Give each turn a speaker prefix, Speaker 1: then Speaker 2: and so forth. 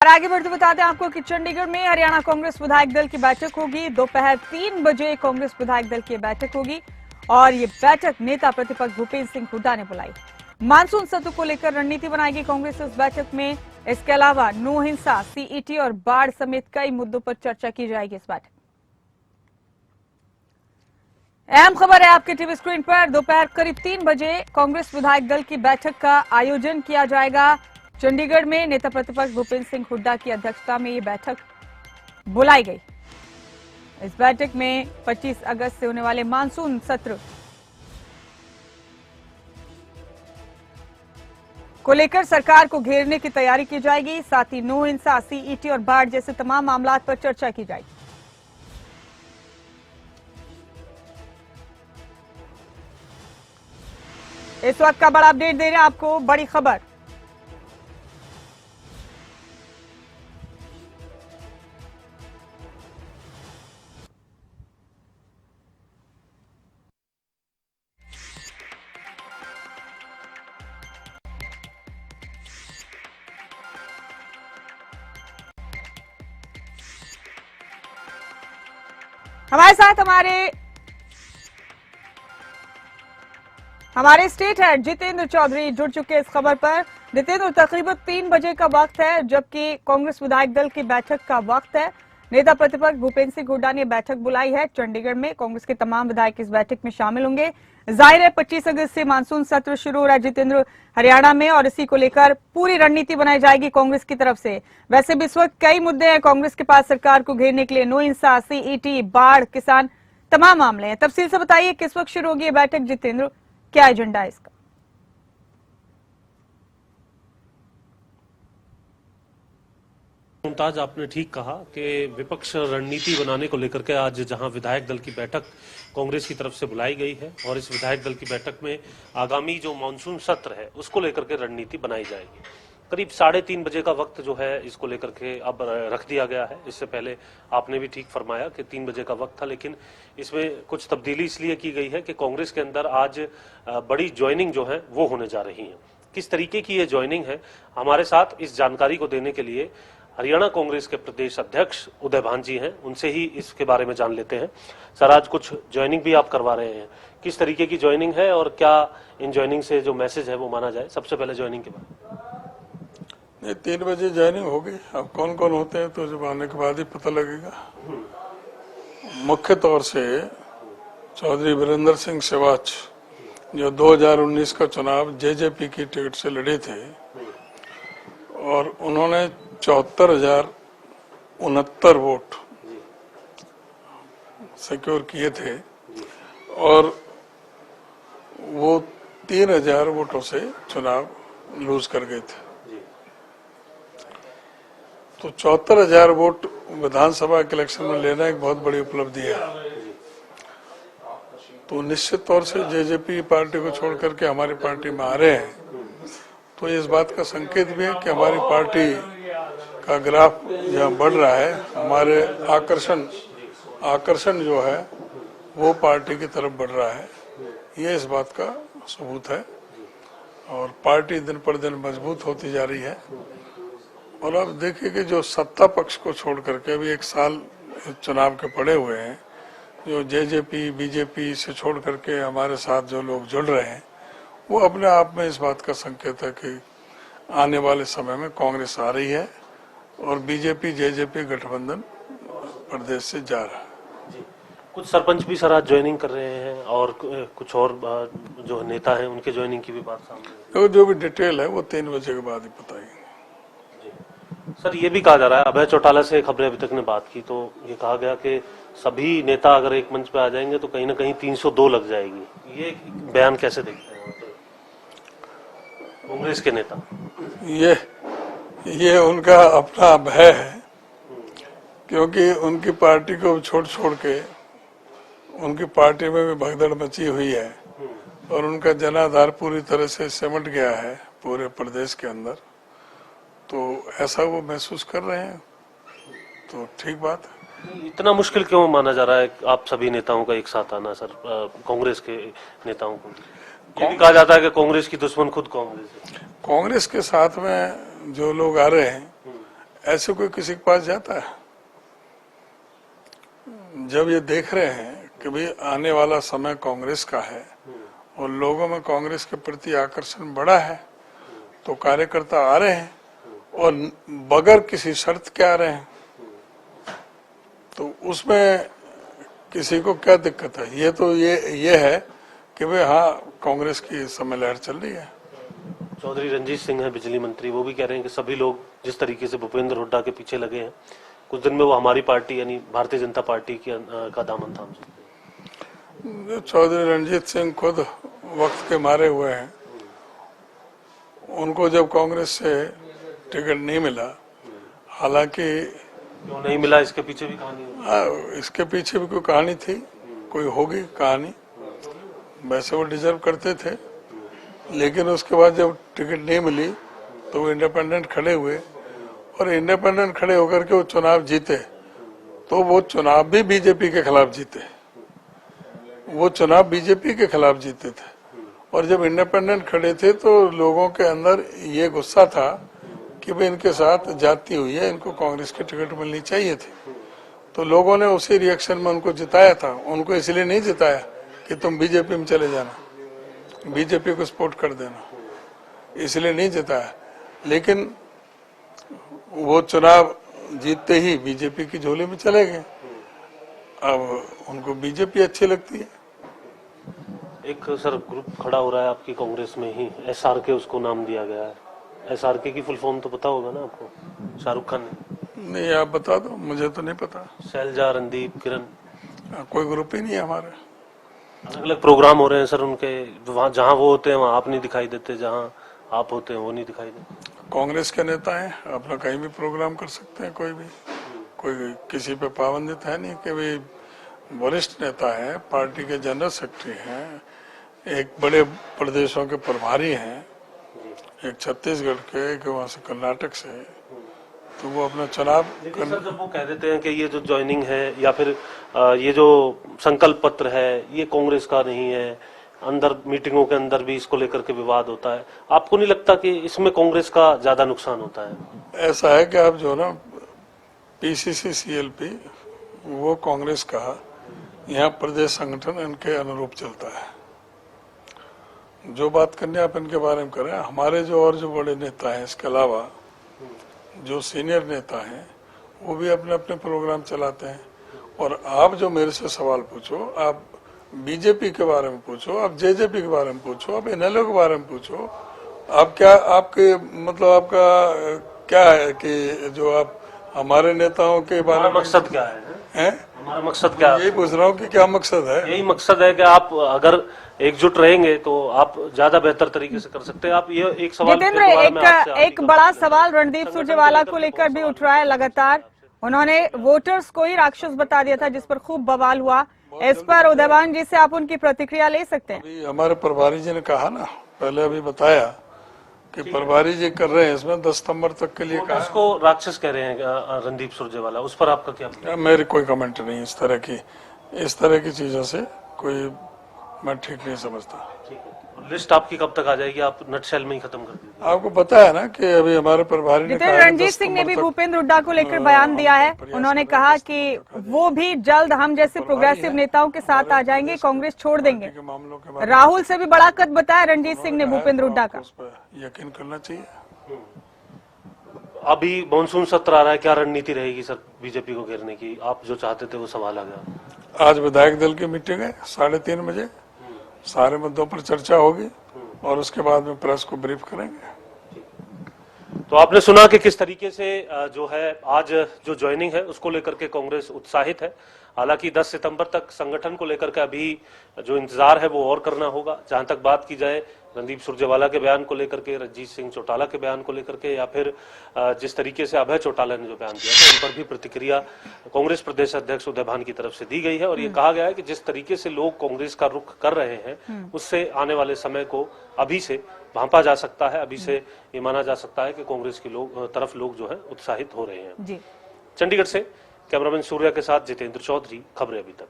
Speaker 1: और आगे बढ़ते बताते हैं आपको कि चंडीगढ़ में हरियाणा कांग्रेस विधायक दल की बैठक होगी। दोपहर 3 बजे कांग्रेस विधायक दल की बैठक होगी और ये बैठक नेता प्रतिपक्ष भूपेंद्र सिंह हुड्डा ने बुलाई। मानसून सत्र को लेकर रणनीति बनाएगी कांग्रेस इस बैठक में। इसके अलावा नो हिंसा, सीईटी और बाढ़ समेत कई मुद्दों पर चर्चा की जाएगी इस बैठक। अहम खबर है आपके टीवी स्क्रीन पर। दोपहर करीब 3 बजे कांग्रेस विधायक दल की बैठक का आयोजन किया जाएगा। चंडीगढ़ में नेता प्रतिपक्ष भूपेंद्र सिंह हुड्डा की अध्यक्षता में ये बैठक बुलाई गई। इस बैठक में 25 अगस्त से होने वाले मानसून सत्र को लेकर सरकार को घेरने की तैयारी की जाएगी। साथ ही नो हिंसा, सीईटी और बाढ़ जैसे तमाम मामलों पर चर्चा की जाएगी। इस वक्त का बड़ा अपडेट दे रहे हैं आपको, बड़ी खबर। हमारे साथ हमारे स्टेट हेड जितेंद्र चौधरी जुड़ चुके हैं इस खबर पर। जितेंद्र, तकरीबन 3 बजे का वक्त है जबकि कांग्रेस विधायक दल की बैठक का वक्त है। नेता प्रतिपक्ष भूपेंद्र सिंह हुड्डा ने बैठक बुलाई है चंडीगढ़ में। कांग्रेस के तमाम विधायक इस बैठक में शामिल होंगे। जाहिर है 25 अगस्त से मानसून सत्र शुरू हो रहा है जितेंद्र हरियाणा में, और इसी को लेकर पूरी रणनीति बनाई जाएगी कांग्रेस की तरफ से। वैसे भी इस वक्त कई मुद्दे हैं कांग्रेस के पास सरकार को घेरने के लिए। नो हिंसा, सीईटी, बाढ़, किसान, तमाम मामले हैं। तफसील से बताइए किस वक्त शुरू होगी ये बैठक जितेंद्र, क्या एजेंडा है इसका?
Speaker 2: मुमताज, आपने ठीक कहा कि विपक्ष रणनीति बनाने को लेकर के आज जहां विधायक दल की बैठक कांग्रेस की तरफ से बुलाई गई है और इस विधायक दल की बैठक में आगामी जो मानसून सत्र है उसको लेकर के रणनीति बनाई जाएगी। करीब 3:30 बजे का वक्त जो है इसको लेकर के अब रख दिया गया है। इससे पहले आपने भी ठीक फरमाया कि 3 बजे का वक्त था, लेकिन इसमें कुछ तब्दीली इसलिए की गई है कि कांग्रेस के अंदर आज बड़ी ज्वाइनिंग जो है वो होने जा रही है। किस तरीके की ये ज्वाइनिंग है, हमारे साथ इस जानकारी को देने के लिए हरियाणा कांग्रेस के प्रदेश अध्यक्ष उदय भान जी हैं, उनसे ही इसके बारे में जान लेते हैं। सर, आज कुछ ज्वाइनिंग भी आप करवा रहे हैं, किस तरीके की ज्वाइनिंग है और क्या इन ज्वाइनिंग से जो मैसेज है वो माना जाए? सबसे पहले ज्वाइनिंग के बाद।
Speaker 3: 3 बजे ज्वाइनिंग होगी। अब कौन कौन होते हैं तो जब आने के बाद ही पता लगेगा। मुख्य तौर से चौधरी वीरेंद्र सिंह सेवाच जो 2019 का चुनाव जेजेपी की टिकट से लड़े थे और उन्होंने 74,069 वोट सिक्योर किए थे और वो 3,000 वोटों से चुनाव लूज कर गए थे। तो 74,000 वोट विधानसभा के इलेक्शन में लेना एक बहुत बड़ी उपलब्धि है। तो निश्चित तौर से जेजेपी पार्टी को छोड़ करके हमारी पार्टी में आ रहे हैं, तो इस बात का संकेत भी है कि हमारी पार्टी का ग्राफ जहाँ बढ़ रहा है, हमारे आकर्षण जो है वो पार्टी की तरफ बढ़ रहा है, ये इस बात का सबूत है। और पार्टी दिन पर दिन मजबूत होती जा रही है। और अब देखिए कि जो सत्ता पक्ष को छोड़ करके अभी 1 साल चुनाव के पड़े हुए हैं, जो जेजेपी बीजेपी से छोड़ करके हमारे साथ जो लोग जुड़ रहे हैं, वो अपने आप में इस बात का संकेत है कि आने वाले समय में कांग्रेस आ रही है और बीजेपी जेजेपी गठबंधन प्रदेश से जा रहा है।
Speaker 2: कुछ सरपंच भी सर आज ज्वाइनिंग कर रहे हैं और कुछ और जो नेता हैं उनके ज्वाइनिंग की भी बात सामने है।
Speaker 3: तो जो भी डिटेल है वो 3 बजे के बाद ही बताएंगे।
Speaker 2: सर, ये भी कहा जा रहा है, अभय चौटाला से खबरें अभी तक ने बात की तो ये कहा गया कि सभी नेता अगर एक मंच पे आ जाएंगे तो कहीं ना कहीं 302 लग जाएगी। ये बयान कैसे देखते हैं कांग्रेस के नेता?
Speaker 3: ये उनका अपना भय है, क्योंकि उनकी पार्टी को छोड़ के उनकी पार्टी में भी भगदड़ मची हुई है और उनका जनाधार पूरी तरह से सिमट गया है पूरे प्रदेश के अंदर। तो ऐसा वो महसूस कर रहे हैं, तो ठीक बात है।
Speaker 2: इतना मुश्किल क्यों माना जा रहा है आप सभी नेताओं का एक साथ आना सर, कांग्रेस के नेताओं को? ये भी कहा जाता है कि कांग्रेस की दुश्मन खुद कांग्रेस है।
Speaker 3: कांग्रेस के साथ में जो लोग आ रहे हैं, ऐसे कोई किसी के पास जाता है? जब ये देख रहे हैं कि भाई आने वाला समय कांग्रेस का है और लोगों में कांग्रेस के प्रति आकर्षण बढ़ा है, तो कार्यकर्ता आ रहे हैं और बगैर किसी शर्त के आ रहे हैं, तो उसमें किसी को क्या दिक्कत है? ये तो ये है कि भाई हाँ, कांग्रेस की इस समय लहर चल रही है।
Speaker 2: चौधरी रणजीत सिंह है बिजली मंत्री, वो भी कह रहे हैं कि सभी लोग जिस तरीके से भूपेंद्र हुड्डा के पीछे लगे हैं, कुछ दिन में वो हमारी पार्टी यानी भारतीय जनता पार्टी का दामन थाम सकते हैं।
Speaker 3: चौधरी रणजीत सिंह खुद वक्त के मारे हुए हैं। उनको जब कांग्रेस से टिकट नहीं मिला, हालांकि
Speaker 2: क्यों नहीं मिला, इसके पीछे भी कहानी है।
Speaker 3: इसके पीछे भी कोई कहानी थी, कोई होगी कहानी। वैसे वो डिजर्व करते थे, लेकिन उसके बाद जब टिकट नहीं मिली तो वो इंडिपेंडेंट खड़े हुए, और इंडिपेंडेंट खड़े होकर के वो चुनाव जीते, तो वो चुनाव भी बीजेपी के खिलाफ जीते। वो चुनाव बीजेपी के खिलाफ जीते थे, और जब इंडिपेंडेंट खड़े थे तो लोगों के अंदर ये गुस्सा था कि भाई इनके साथ जाती हुई है, इनको कांग्रेस की टिकट मिलनी चाहिए थी। तो लोगों ने उसी रिएक्शन में उनको जिताया था। उनको इसलिए नहीं जिताया कि तुम बीजेपी में चले जाना, बीजेपी को सपोर्ट कर देना, इसलिए नहीं जिताया। लेकिन वो चुनाव जीतते ही बीजेपी की झोली में चले गए। अब उनको बीजेपी अच्छी लगती है।
Speaker 2: एक सर ग्रुप खड़ा हो रहा है आपकी कांग्रेस में ही, SRK उसको नाम दिया गया है। SRK की फुल फॉर्म तो पता होगा ना आपको, शाहरुख खान ने?
Speaker 3: नहीं, आप बता दो, मुझे तो नहीं पता।
Speaker 2: शैलजा, रणदीप, किरण,
Speaker 3: कोई ग्रुप ही नहीं है हमारे।
Speaker 2: अलग अलग प्रोग्राम हो रहे हैं सर उनके, वहाँ जहाँ वो होते हैं वहाँ आप नहीं दिखाई देते, जहाँ आप होते हैं वो नहीं दिखाई देते।
Speaker 3: कांग्रेस के नेता हैं, अपना कहीं भी प्रोग्राम कर सकते हैं, कोई भी, कोई किसी पे पाबंदित है नहीं कि भाई वरिष्ठ नेता है, पार्टी के जनरल सेक्रेटरी हैं, एक बड़े प्रदेशों के प्रभारी हैं, एक छत्तीसगढ़ के, एक वहाँ से कर्नाटक से, तो वो अपना चुनाव
Speaker 2: लेकिन सर जब वो कह देते हैं कि ये जो ज्वाइनिंग है या फिर ये जो संकल्प पत्र है ये कांग्रेस का नहीं है, अंदर मीटिंगों के अंदर भी इसको लेकर के विवाद होता है, आपको नहीं लगता कि इसमें कांग्रेस का ज्यादा नुकसान होता है?
Speaker 3: ऐसा है कि आप जो ना PCC CLP वो कांग्रेस का यहाँ प्रदेश संगठन इनके अनुरूप चलता है। जो बात करने आप इनके बारे में करें, हमारे जो और जो बड़े नेता हैं, इसके अलावा जो सीनियर नेता हैं, वो भी अपने अपने प्रोग्राम चलाते हैं। और आप जो मेरे से सवाल पूछो, आप बीजेपी के बारे में पूछो, आप JJP के बारे में पूछो, आप NLO के बारे में पूछो, आप क्या, आपके मतलब आपका क्या है कि जो आप हमारे नेताओं के बारे में,
Speaker 2: मकसद क्या है? हमारा मकसद क्या है?
Speaker 3: यही पूछ रहा हूँ कि क्या मकसद है।
Speaker 2: यही मकसद है कि आप अगर एकजुट रहेंगे तो आप ज्यादा बेहतर तरीके से कर सकते हैं। आप ये एक सवाल
Speaker 1: जितेंद्र, एक बड़ा सवाल रणदीप सुरजेवाला को लेकर भी उठ रहा है लगातार। उन्होंने वोटर्स को ही राक्षस बता दिया था, जिस पर खूब बवाल हुआ। इस पर उदयवान जी से आप उनकी प्रतिक्रिया ले सकते हैं।
Speaker 3: अभी हमारे प्रभारी जी ने कहा ना, पहले अभी बताया कि प्रभारी जी कर रहे हैं इसमें 10 सितंबर तक के लिए कहा।
Speaker 2: उसको राक्षस कह रहे हैं रणदीप सुरजेवाला, उस पर आपका क्या?
Speaker 3: मेरी कोई कमेंट नहीं इस तरह की चीजों से, कोई मैं ठीक नहीं समझता।
Speaker 2: लिस्ट आपकी कब तक आ जाएगी? आप नटशेल में ही खत्म कर दीजिए।
Speaker 3: आपको पता है ना कि अभी हमारे प्रभारी ने कहा,
Speaker 1: रणजीत सिंह ने भी भूपेंद्र हुड्डा को लेकर बयान दिया है। उन्होंने कहा कि वो भी जल्द हम जैसे प्रोग्रेसिव नेताओं के साथ आ जाएंगे, कांग्रेस छोड़ देंगे। राहुल से भी बड़ा कद बताया रणजीत सिंह ने भूपेंद्र हुड्डा का।
Speaker 3: यकीन करना चाहिए।
Speaker 2: अभी मानसून सत्र आ रहा है, क्या रणनीति रहेगी सर बीजेपी को घेरने की? आप जो चाहते थे वो सवाल आ गया।
Speaker 3: आज विधायक दल की मीटिंग है 3:30 बजे, सारे मुद्दों पर चर्चा होगी और उसके बाद में प्रेस को ब्रीफ करेंगे।
Speaker 2: तो आपने सुना कि किस तरीके से जो है आज जो ज्वाइनिंग है उसको लेकर के कांग्रेस उत्साहित है। हालांकि 10 सितंबर तक संगठन को लेकर के अभी जो इंतजार है वो और करना होगा। जहां तक बात की जाए रणदीप सुरजेवाला के बयान को लेकर के, रणजीत सिंह चौटाला के बयान को लेकर के, या फिर जिस तरीके से अभय चौटाला ने जो बयान दिया था, उन पर भी प्रतिक्रिया कांग्रेस प्रदेश अध्यक्ष उदयभान की तरफ से दी गई है। और ये कहा गया है कि जिस तरीके से लोग कांग्रेस का रुख कर रहे हैं उससे आने वाले समय को अभी से भांपा जा सकता है, अभी से ये माना जा सकता है कि कांग्रेस की तरफ लोग जो है उत्साहित हो रहे हैं। चंडीगढ़ से कैमरामैन सूर्या के साथ जितेंद्र चौधरी, खबरें अभी तक।